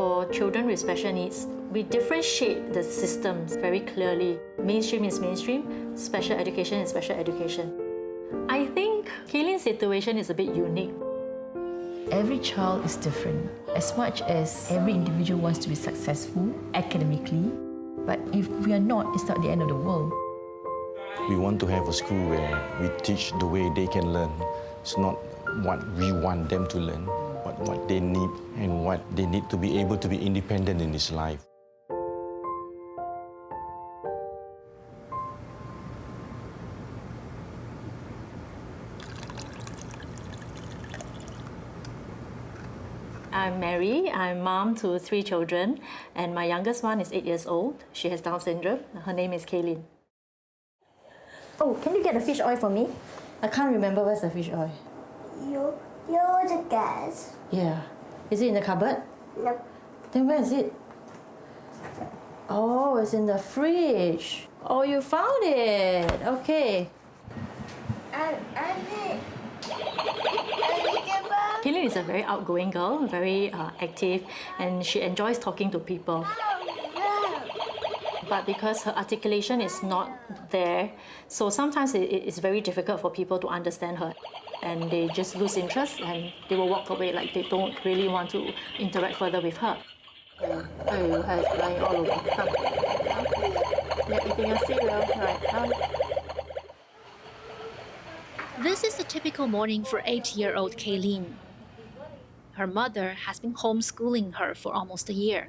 For children with special needs, we differentiate the systems very clearly. Mainstream is mainstream, special education is special education. I think Kaylyn's situation is a bit unique. Every child is different. As much as every individual wants to be successful academically, but if we are not, it's not the end of the world. We want to have a school where we teach the way they can learn. It's not what we want them to learn, but what they need and what they need to be able to be independent in this life. I'm Mary. I'm mom to 3 children, and my youngest one is 8 years old. She has Down syndrome. Her name is Kaylyn. Oh, can you get the fish oil for me? I can't remember where's the fish oil. You're the gas. Yeah. Is it in the cupboard? No. Then where is it? Oh, it's in the fridge. Oh, you found it. Okay. Kaylyn is a very outgoing girl, very active, and she enjoys talking to people. But because her articulation is not there, so sometimes it's very difficult for people to understand her. And they just lose interest and they will walk away, like they don't really want to interact further with her. Oh, you have flying all over. Come. Yeah, eating your cereal. Right, come. This is a typical morning for 8-year-old Kaylyn. Her mother has been homeschooling her for almost a year.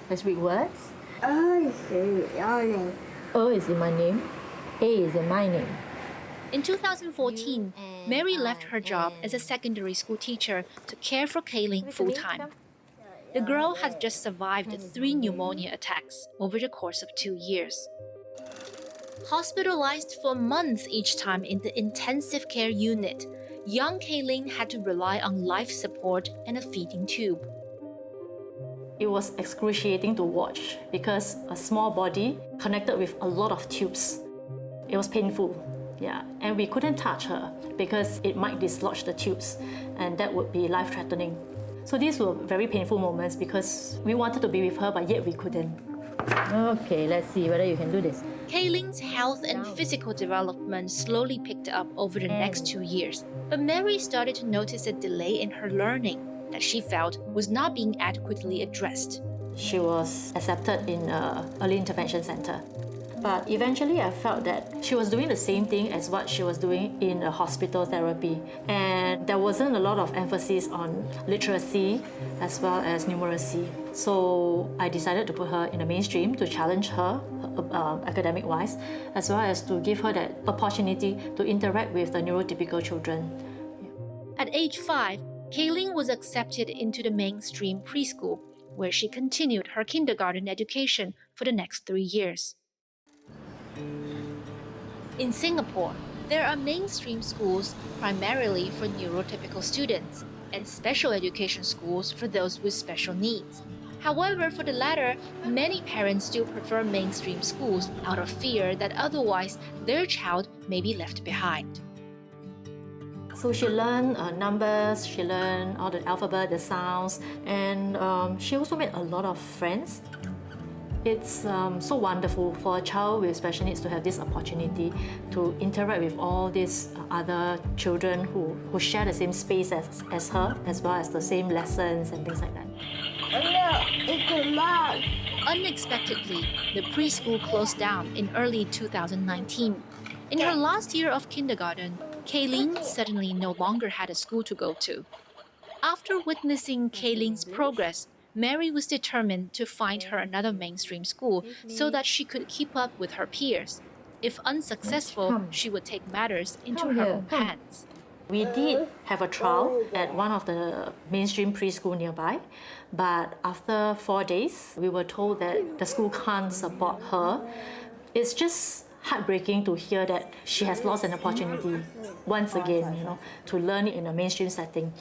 Let's read words. Oh, your name. O is in my name. A is in my name. In 2014, Mary left her job as a secondary school teacher to care for Kaylyn full-time. The girl had just survived 3 pneumonia attacks over the course of 2 years. Hospitalized for months each time in the intensive care unit, young Kaylyn had to rely on life support and a feeding tube. It was excruciating to watch because a small body connected with a lot of tubes. It was painful, yeah. And we couldn't touch her because it might dislodge the tubes and that would be life-threatening. So these were very painful moments because we wanted to be with her, but yet we couldn't. Okay, let's see whether you can do this. Kaylyn's health and physical development slowly picked up over the next 2 years, but Mary started to notice a delay in her learning that she felt was not being adequately addressed. She was accepted in an early intervention center. But eventually I felt that she was doing the same thing as what she was doing in a hospital therapy. And there wasn't a lot of emphasis on literacy as well as numeracy. So I decided to put her in the mainstream to challenge her academic-wise, as well as to give her that opportunity to interact with the neurotypical children. At age 5, Kaylyn was accepted into the mainstream preschool, where she continued her kindergarten education for the next 3 years. In Singapore, there are mainstream schools primarily for neurotypical students and special education schools for those with special needs. However, for the latter, many parents still prefer mainstream schools out of fear that otherwise their child may be left behind. So she learned numbers, she learned all the alphabet, the sounds, and she also made a lot of friends. It's so wonderful for a child with special needs to have this opportunity to interact with all these other children who share the same space as her, as well as the same lessons and things like that. Unexpectedly, the preschool closed down in early 2019. In her last year of kindergarten, Kaylyn suddenly no longer had a school to go to. After witnessing Kaylyn's progress, Mary was determined to find her another mainstream school so that she could keep up with her peers. If unsuccessful, she would take matters into her own hands. We did have a trial at one of the mainstream preschool nearby, but after 4 days, we were told that the school can't support her. It's just heartbreaking to hear that she has lost an opportunity once again, to learn it in a mainstream setting.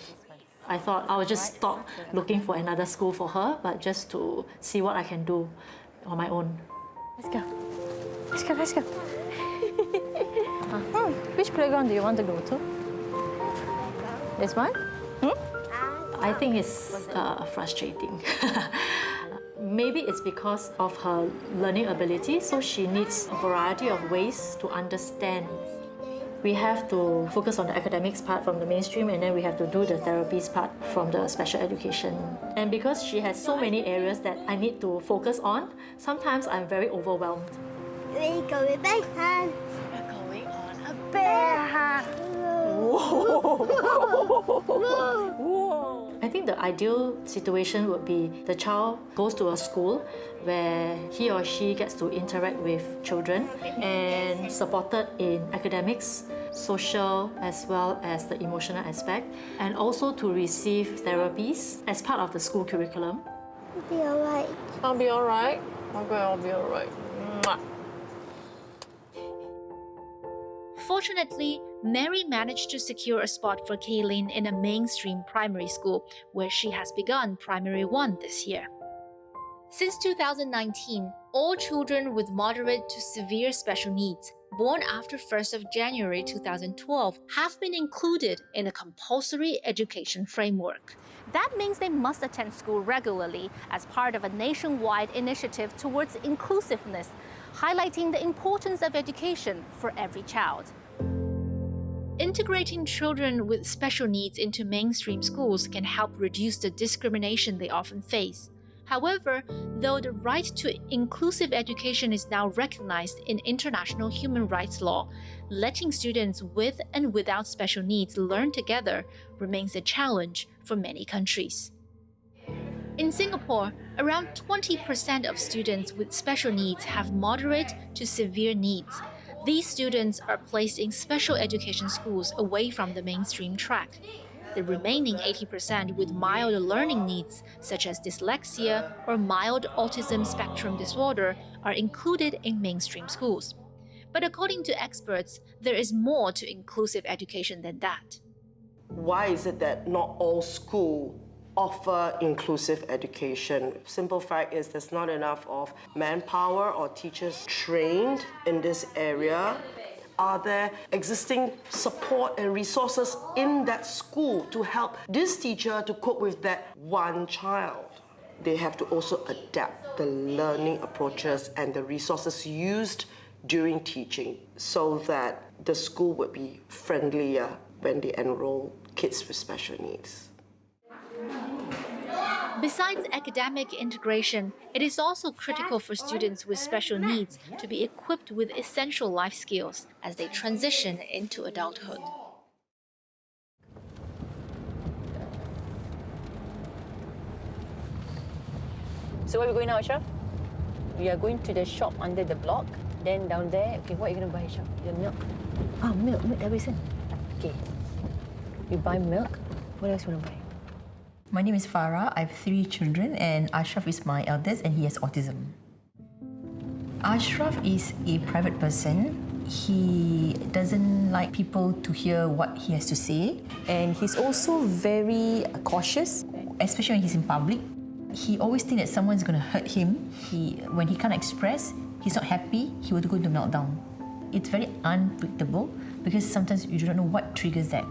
I thought I would just stop looking for another school for her, but just to see what I can do on my own. Let's go. Let's go, let's go. Which playground do you want to go to? This one? I think it's frustrating. Maybe it's because of her learning ability, so she needs a variety of ways to understand. We have to focus on the academics part from the mainstream, and then we have to do the therapies part from the special education. And because she has so many areas that I need to focus on, sometimes I'm very overwhelmed. We go with big hand. We're going on a bear hunt. I think the ideal situation would be the child goes to a school where he or she gets to interact with children and supported in academics, social, as well as the emotional aspect, and also to receive therapies as part of the school curriculum. It'll be alright. I'll be alright. Okay, I'll be alright. Fortunately, Mary managed to secure a spot for Kaylin in a mainstream primary school, where she has begun Primary 1 this year. Since 2019, all children with moderate to severe special needs born after 1st of January 2012 have been included in a compulsory education framework. That means they must attend school regularly as part of a nationwide initiative towards inclusiveness, highlighting the importance of education for every child. Integrating children with special needs into mainstream schools can help reduce the discrimination they often face. However, though the right to inclusive education is now recognized in international human rights law, letting students with and without special needs learn together remains a challenge for many countries. In Singapore, around 20% of students with special needs have moderate to severe needs. These students are placed in special education schools away from the mainstream track. The remaining 80% with mild learning needs, such as dyslexia or mild autism spectrum disorder, are included in mainstream schools. But according to experts, there is more to inclusive education than that. Why is it that not all schools offer inclusive education? Simple fact is there's not enough of manpower or teachers trained in this area. Are there existing support and resources in that school to help this teacher to cope with that one child? They have to also adapt the learning approaches and the resources used during teaching so that the school would be friendlier when they enroll kids with special needs. Besides academic integration, it is also critical for students with special needs to be equipped with essential life skills as they transition into adulthood. So where are we going now, Ashraf? We are going to the shop under the block. Then down there, okay, what are you going to buy, Ashraf? The milk. Ah, milk dah habis kan? Okay. We buy milk. What else you want to buy? My name is Farah. I have 3 children and Ashraf is my eldest and he has autism. Ashraf is a private person. He doesn't like people to hear what he has to say, and he's also very cautious, especially when he's in public. He always thinks that someone's going to hurt him. When he can't express, he's not happy, he will go into meltdown. It's very unpredictable because sometimes you don't know what triggers that.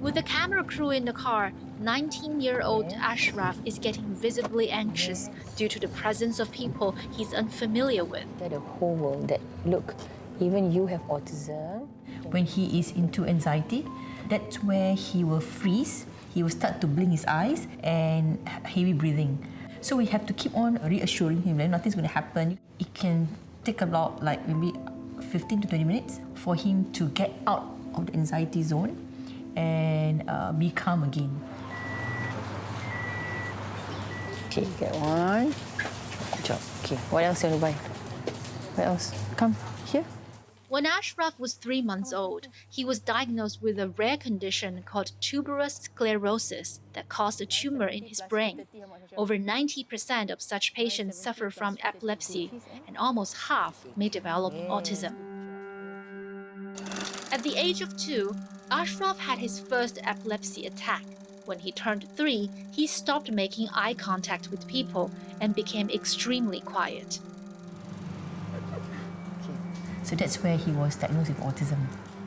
With the camera crew in the car, 19-year-old Ashraf is getting visibly anxious due to the presence of people he's unfamiliar with. The whole world that, look, even you have autism. When he is into anxiety, that's where he will freeze, he will start to blink his eyes and heavy breathing. So we have to keep on reassuring him that nothing's going to happen. It can take about maybe 15 to 20 minutes for him to get out of the anxiety zone and be calm again. Okay, get one. Good job. Okay, what else do you want to buy? What else? Come, here. When Ashraf was 3 months old, he was diagnosed with a rare condition called tuberous sclerosis that caused a tumor in his brain. Over 90% of such patients suffer from epilepsy, and almost half may develop autism. At the age of 2, Ashraf had his first epilepsy attack. When he turned 3, he stopped making eye contact with people and became extremely quiet. So that's where he was diagnosed with autism.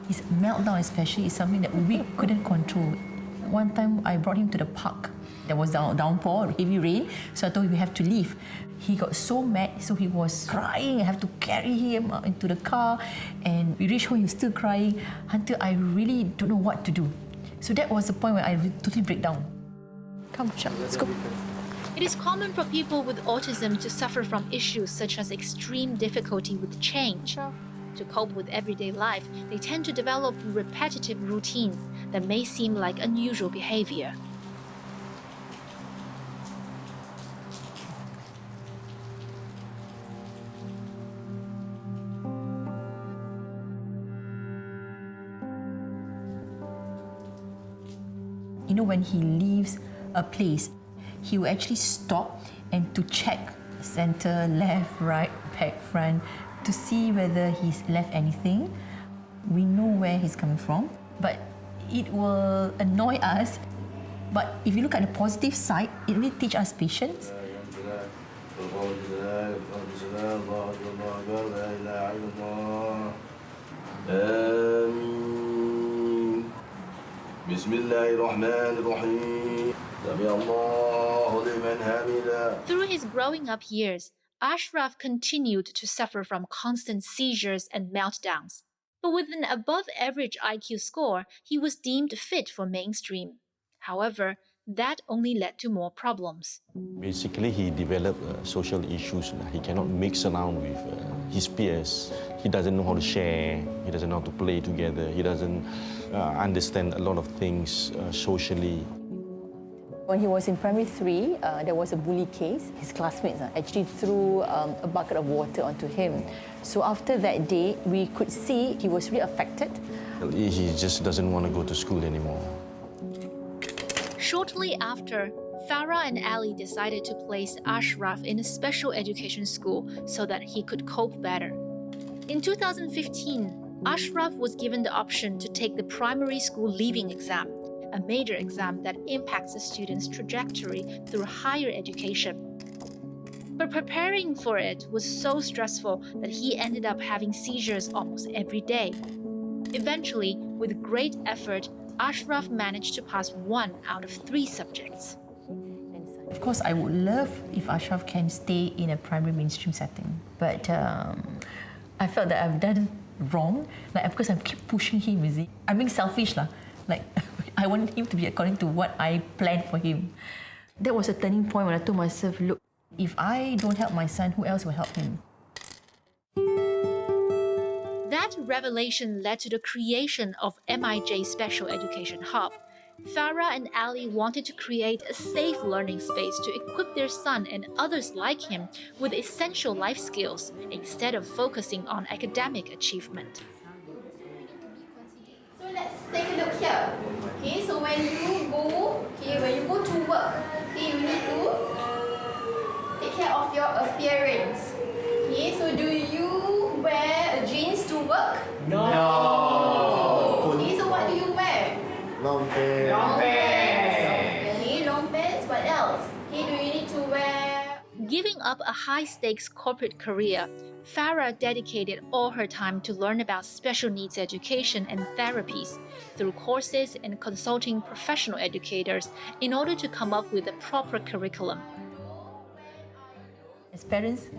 His meltdown especially is something that we couldn't control. One time I brought him to the park. There was downpour, heavy rain, so I told him we have to leave. He got so mad, so he was crying. I have to carry him into the car, and we reached home, he was still crying until I really don't know what to do. So that was the point where I totally break down. Come, Shah, let's go. It is common for people with autism to suffer from issues such as extreme difficulty with change. To cope with everyday life, they tend to develop repetitive routines that may seem like unusual behavior. You know, when he leaves a place, he will actually stop and to check center, left, right, back, front, to see whether he's left anything. We know where he's coming from, but it will annoy us. But if you look at the positive side, it really teaches us patience. Through his growing up years, Ashraf continued to suffer from constant seizures and meltdowns. But with an above-average IQ score, he was deemed fit for mainstream. However, that only led to more problems. Basically, he developed social issues. He cannot mix around with his peers. He doesn't know how to share. He doesn't know how to play together. He doesn't understand a lot of things socially. When he was in primary 3, there was a bully case. His classmates actually threw a bucket of water onto him. So after that day, we could see he was really affected. He just doesn't want to go to school anymore. Shortly after, Farah and Ali decided to place Ashraf in a special education school so that he could cope better. In 2015, Ashraf was given the option to take the primary school leaving exam, a major exam that impacts a student's trajectory through higher education. But preparing for it was so stressful that he ended up having seizures almost every day. Eventually, with great effort, Ashraf managed to pass 1 out of 3 subjects. Of course, I would love if Ashraf can stay in a primary mainstream setting. But I felt that I've done wrong, because I keep pushing him, you see. I'm being selfish, I want him to be according to what I planned for him. That was a turning point when I told myself, look, if I don't help my son, who else will help him? That revelation led to the creation of MIJ Special Education Hub. Farah and Ali wanted to create a safe learning space to equip their son and others like him with essential life skills instead of focusing on academic achievement. So let's take a look here. Okay, so when you go to work, okay, you need to take care of your appearance. Okay, so do you wear jeans to work? No. Okay, so what do you wear? Long pants. Long pants. Okay, long pants. What else? Okay, do you need to wear? Giving up a high-stakes corporate career, Farah dedicated all her time to learn about special needs education and therapies through courses and consulting professional educators in order to come up with a proper curriculum. As parents,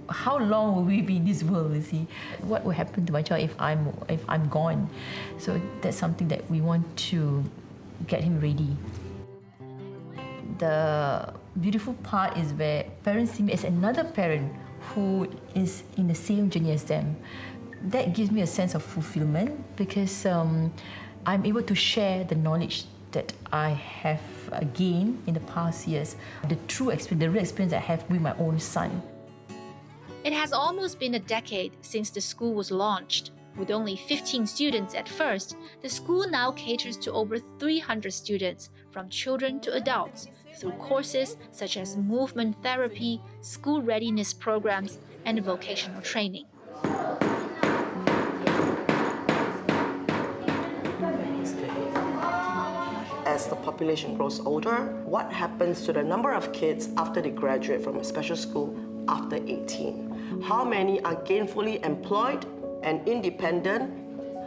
how long will we be in this world, you see? What will happen to my child if I'm gone? So that's something that we want to get him ready. The beautiful part is where parents see me as another parent who is in the same journey as them. That gives me a sense of fulfillment because I'm able to share the knowledge that I have gained in the past years, the true experience, the real experience I have with my own son. It has almost been a decade since the school was launched. With only 15 students at first, the school now caters to over 300 students, from children to adults, through courses such as movement therapy, school readiness programs, and vocational training. As the population grows older, what happens to the number of kids after they graduate from a special school after 18? How many are gainfully employed and independent?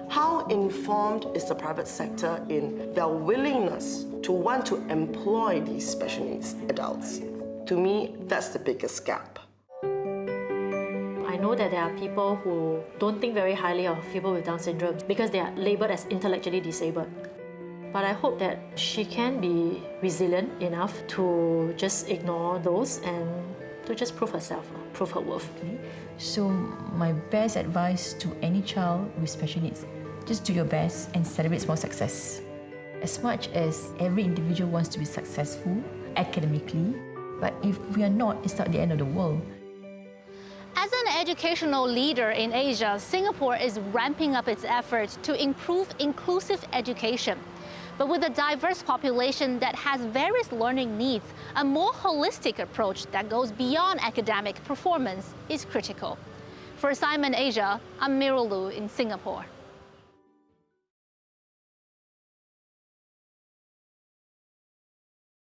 How informed is the private sector in their willingness to want to employ these special needs adults? To me, that's the biggest gap. I know that there are people who don't think very highly of people with Down syndrome because they are labelled as intellectually disabled. But I hope that she can be resilient enough to just ignore those and to just prove herself, prove her worth. So my best advice to any child with special needs, just do your best and celebrate small success. As much as every individual wants to be successful academically, but if we are not, it's not the end of the world. As an educational leader in Asia, Singapore is ramping up its efforts to improve inclusive education. But with a diverse population that has various learning needs, a more holistic approach that goes beyond academic performance is critical. For Simon Asia, I'm Meryl Lu in Singapore.